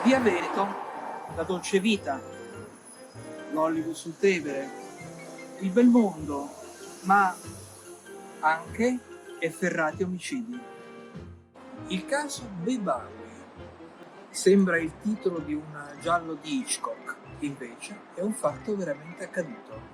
Via Veneto, la dolce vita, l'Hollywood sul Tevere, il bel mondo, ma anche efferrati omicidi. Il caso Bebawi sembra il titolo di un giallo di Hitchcock, invece è un fatto veramente accaduto.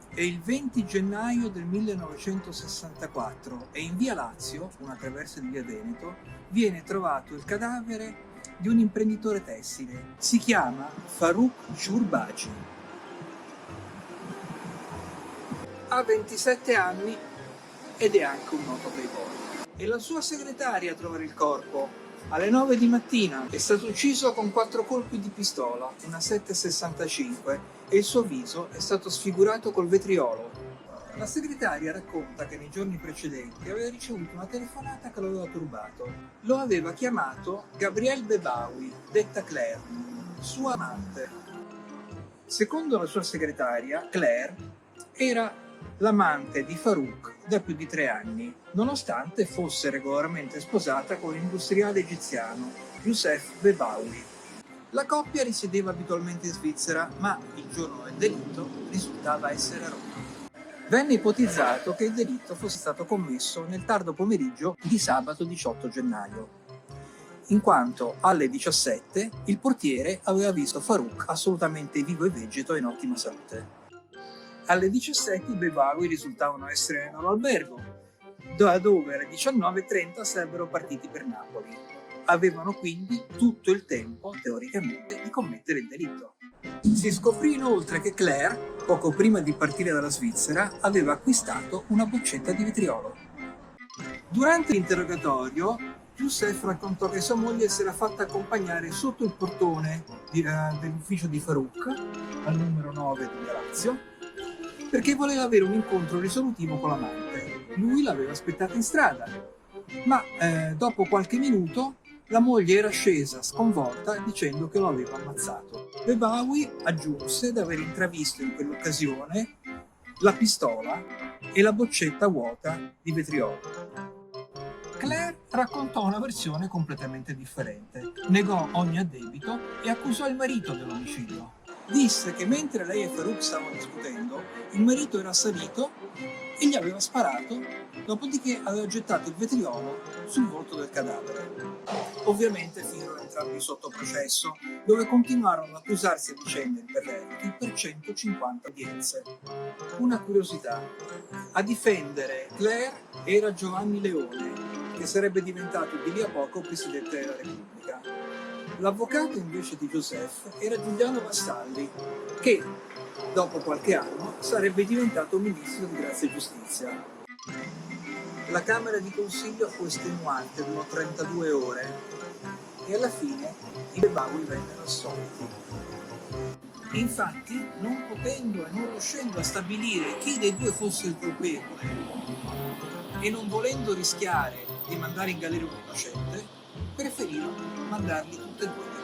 È il 20 gennaio del 1964 e in via Lazio, una traversa di via Veneto, viene trovato il cadavere di un imprenditore tessile. Si chiama Farouk Shurbaji. Ha 27 anni ed è anche un noto playboy. È la sua segretaria a trovare il corpo. Alle 9 di mattina è stato ucciso con 4 colpi di pistola, una 7,65, e il suo viso è stato sfigurato col vetriolo. La segretaria racconta che nei giorni precedenti aveva ricevuto una telefonata che lo aveva turbato. Lo aveva chiamato Gabrielle Bebawi, detta Claire, sua amante. Secondo la sua segretaria, Claire era l'amante di Farouk da più di 3 anni, nonostante fosse regolarmente sposata con l'industriale egiziano Youssef Bebawi. La coppia risiedeva abitualmente in Svizzera, ma il giorno del delitto risultava essere a Roma. Venne ipotizzato che il delitto fosse stato commesso nel tardo pomeriggio di sabato 18 gennaio, in quanto alle 17 il portiere aveva visto Farouk assolutamente vivo e vegeto e in ottima salute. Alle 17 i Bebawi risultavano essere nel loro albergo, da dove alle 19:30 sarebbero partiti per Napoli. Avevano quindi tutto il tempo, teoricamente, di commettere il delitto. Si scoprì inoltre che Claire, poco prima di partire dalla Svizzera, aveva acquistato una boccetta di vetriolo. Durante l'interrogatorio, Youssef raccontò che sua moglie si era fatta accompagnare sotto il portone dell'ufficio di Farouk, al numero 9 di Via Lazio, perché voleva avere un incontro risolutivo con l'amante. Lui l'aveva aspettata in strada, ma dopo qualche minuto la moglie era scesa sconvolta dicendo che lo aveva ammazzato. Bebawi aggiunse di aver intravisto in quell'occasione la pistola e la boccetta vuota di vetriolo. Claire raccontò una versione completamente differente, negò ogni addebito e accusò il marito dell'omicidio. Disse che mentre lei e Farouk stavano discutendo, il marito era salito e gli aveva sparato, dopodiché aveva gettato il vetriolo sul volto del cadavere. Ovviamente finirono entrambi sotto processo, dove continuarono ad accusarsi a vicenda imperterriti per 150 udienze. Una curiosità: a difendere Claire era Giovanni Leone, che sarebbe diventato di lì a poco Presidente della Repubblica. L'avvocato invece di Youssef era Giuliano Vassalli, che dopo qualche anno sarebbe diventato ministro di Grazia e Giustizia. La Camera di Consiglio fu estenuante, durò 32 ore e alla fine i Bebawi vennero assolti. Infatti, non potendo e non riuscendo a stabilire chi dei due fosse il colpevole e non volendo rischiare di mandare in galera un innocente, preferirono mandarli tutti e due in galera.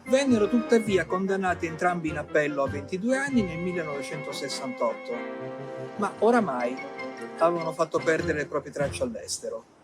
Vennero tuttavia condannati entrambi in appello a 22 anni nel 1968, ma oramai avevano fatto perdere le proprie tracce all'estero.